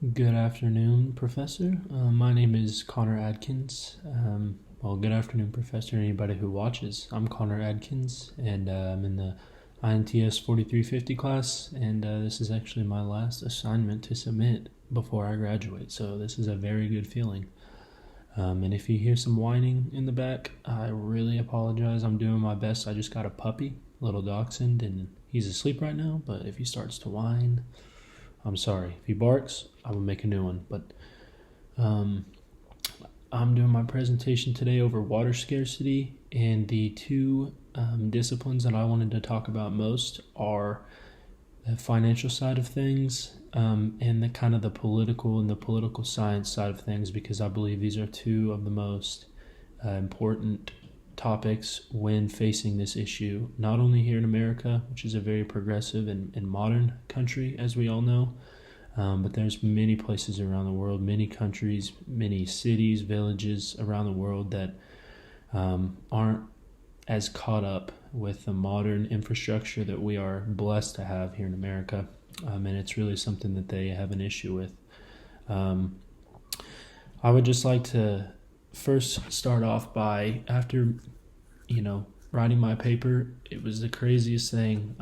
Good afternoon, Professor. My name is Connor Adkins. Good afternoon, Professor, and anybody who watches. I'm Connor Adkins, and I'm in the INTS 4350 class, and this is actually my last assignment to submit before I graduate, so this is a very good feeling. And if you hear some whining in the back, I really apologize. I'm doing my best. I just got a puppy, little dachshund, and he's asleep right now, but if he starts to whine, I'm sorry. If he barks, I will make a new one. But I'm doing my presentation today over water scarcity, and the two disciplines that I wanted to talk about most are the financial side of things and the kind of the political science side of things, because I believe these are two of the most important topics when facing this issue, not only here in America, which is a very progressive and modern country, as we all know, but there's many places around the world, many countries, many cities, villages around the world that aren't as caught up with the modern infrastructure that we are blessed to have here in America, and it's really something that they have an issue with. I would just like to first start off by, after writing my paper, it was the craziest thing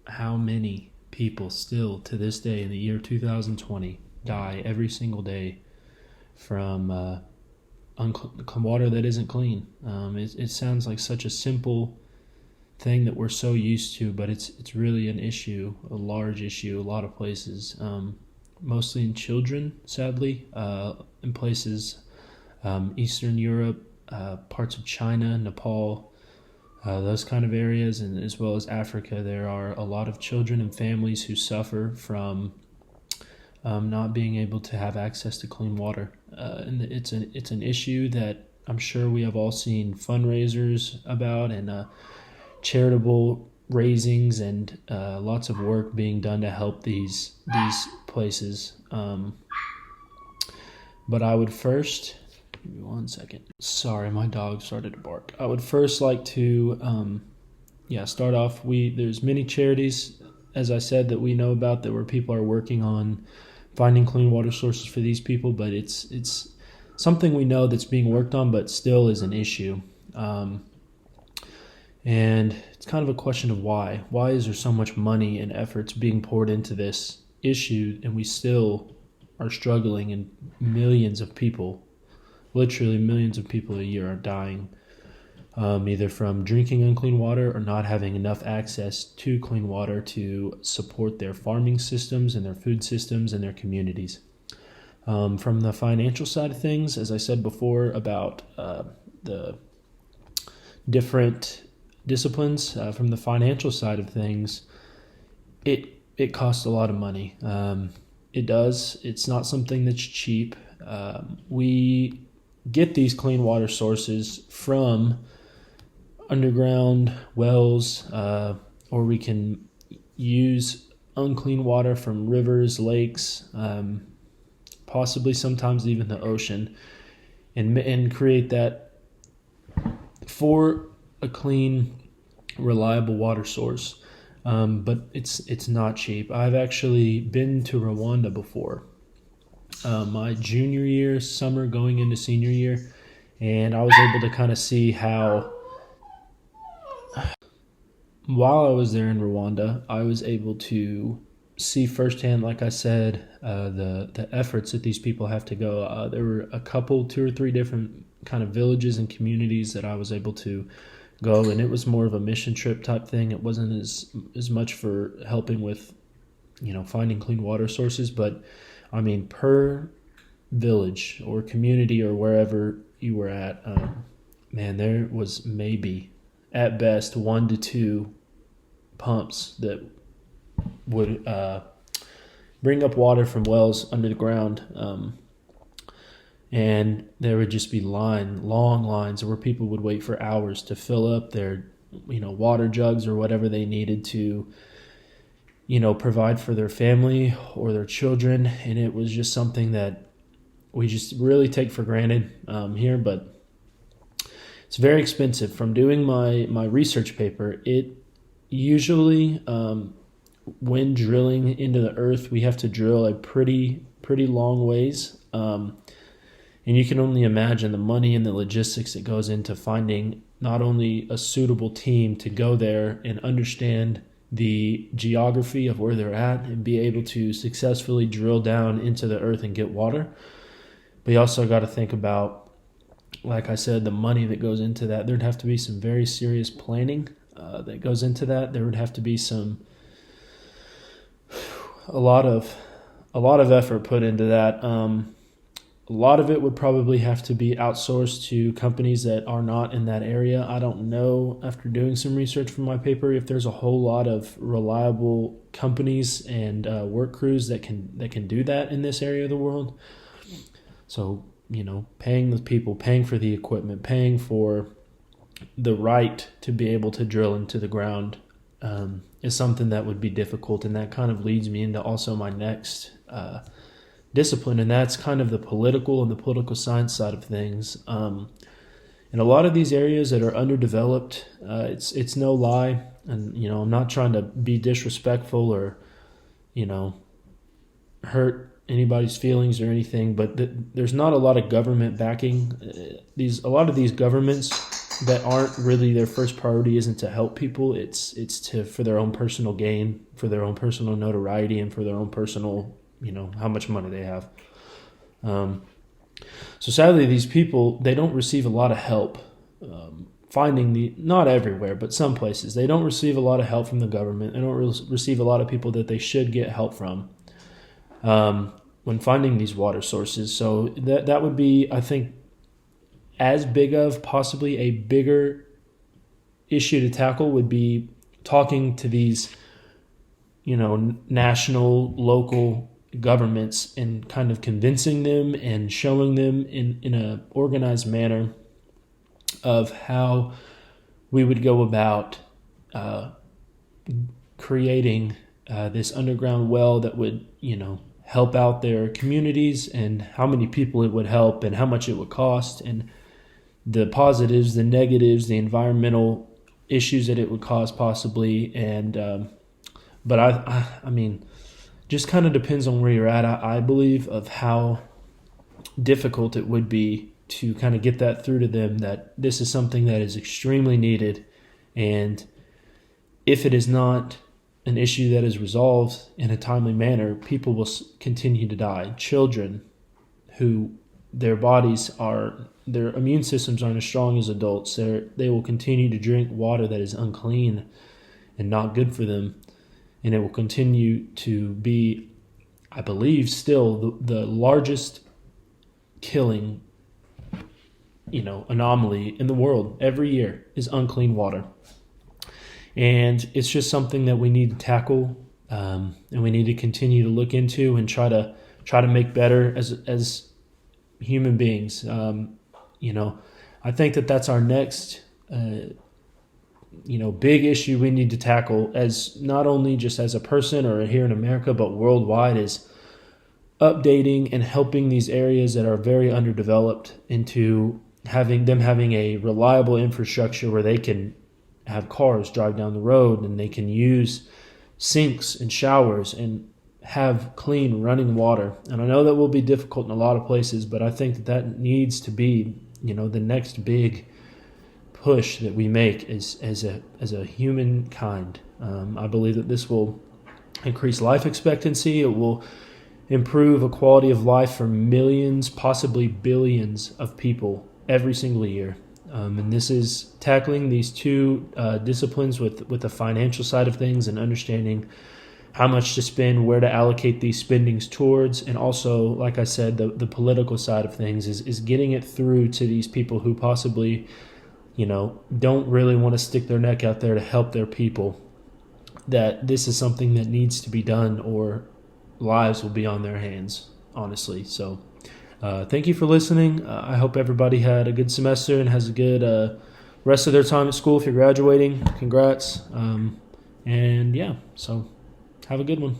how many people still to this day in the year 2020 die every single day from water that isn't clean. It sounds like such a simple thing that we're so used to, but it's really an issue, a large issue, a lot of places, mostly in children, sadly, in places Eastern Europe, parts of China, Nepal, those kind of areas, and as well as Africa. There are a lot of children and families who suffer from not being able to have access to clean water, and it's an issue that I'm sure we have all seen fundraisers about, and charitable raisings, and lots of work being done to help these places. But I would first, give me 1 second. Sorry, my dog started to bark. I would first like to, start off. There's many charities, as I said, that we know about, that where people are working on finding clean water sources for these people, but it's something we know that's being worked on, but still is an issue. And it's kind of a question of why. Why is there so much money and efforts being poured into this issue, and we still are struggling, and millions of people, literally millions of people a year, are dying either from drinking unclean water or not having enough access to clean water to support their farming systems and their food systems and their communities. From the financial side of things, as I said before about the different disciplines, from the financial side of things, it costs a lot of money. It does. It's not something that's cheap. We get these clean water sources from underground wells, or we can use unclean water from rivers, lakes, possibly sometimes even the ocean, and create that for a clean, reliable water source. But it's not cheap. I've actually been to Rwanda before, my junior year, summer going into senior year, and I was able to kind of see how, while I was there in Rwanda, I was able to see firsthand, like I said, the efforts that these people have to go. There were two or three different kind of villages and communities that I was able to go, and it was more of a mission trip type thing. It wasn't as much for helping with, finding clean water sources, but I mean, per village or community or wherever you were at, there was maybe at best 1 to 2 pumps that would bring up water from wells under the ground. And there would just be long lines where people would wait for hours to fill up their, water jugs or whatever they needed to, provide for their family or their children. And it was just something that we just really take for granted here, but it's very expensive. From doing my research paper, it usually, when drilling into the earth, we have to drill a pretty pretty long ways. And you can only imagine the money and the logistics that goes into finding not only a suitable team to go there and understand the geography of where they're at and be able to successfully drill down into the earth and get water, but you also got to think about, like I said, the money that goes into that. There'd have to be some very serious planning that goes into that. There would have to be a lot of effort put into that. A lot of it would probably have to be outsourced to companies that are not in that area. I don't know, after doing some research for my paper, if there's a whole lot of reliable companies and work crews that can do that in this area of the world. So, paying the people, paying for the equipment, paying for the right to be able to drill into the ground is something that would be difficult. And that kind of leads me into also my next discipline, and that's kind of the political and the political science side of things. In a lot of these areas that are underdeveloped, it's no lie, and I'm not trying to be disrespectful or hurt anybody's feelings or anything, but there's not a lot of government backing. A lot of these governments that aren't really, their first priority isn't to help people. It's for their own personal gain, for their own personal notoriety, and for their own personal, how much money they have. So sadly, these people, they don't receive a lot of help. Not everywhere, but some places, they don't receive a lot of help from the government. They don't receive a lot of people that they should get help from when finding these water sources. So that would be, I think, as big of, possibly a bigger issue to tackle would be talking to these, national, local governments and kind of convincing them and showing them in a organized manner of how we would go about creating this underground well that would, help out their communities, and how many people it would help and how much it would cost, and the positives, the negatives, the environmental issues that it would cause possibly. And but I mean, just kind of depends on where you're at, I believe, of how difficult it would be to kind of get that through to them, that this is something that is extremely needed. And if it is not an issue that is resolved in a timely manner, people will continue to die. Children who their immune systems aren't as strong as adults, they will continue to drink water that is unclean and not good for them. And it will continue to be, I believe, still the largest killing, anomaly in the world every year is unclean water. And it's just something that we need to tackle, and we need to continue to look into and try to make better as human beings. I think that's our next big issue we need to tackle, as not only just as a person or here in America, but worldwide, is updating and helping these areas that are very underdeveloped into having a reliable infrastructure where they can have cars drive down the road, and they can use sinks and showers and have clean running water. And I know that will be difficult in a lot of places, but I think that needs to be, the next big push that we make as a humankind. I believe that this will increase life expectancy. It will improve a quality of life for millions, possibly billions of people every single year. And this is tackling these two disciplines with the financial side of things and understanding how much to spend, where to allocate these spendings towards, and also, like I said, the political side of things is getting it through to these people who possibly, don't really want to stick their neck out there to help their people, that this is something that needs to be done or lives will be on their hands, honestly. So thank you for listening. I hope everybody had a good semester and has a good rest of their time at school. If you're graduating, congrats. And yeah, so have a good one.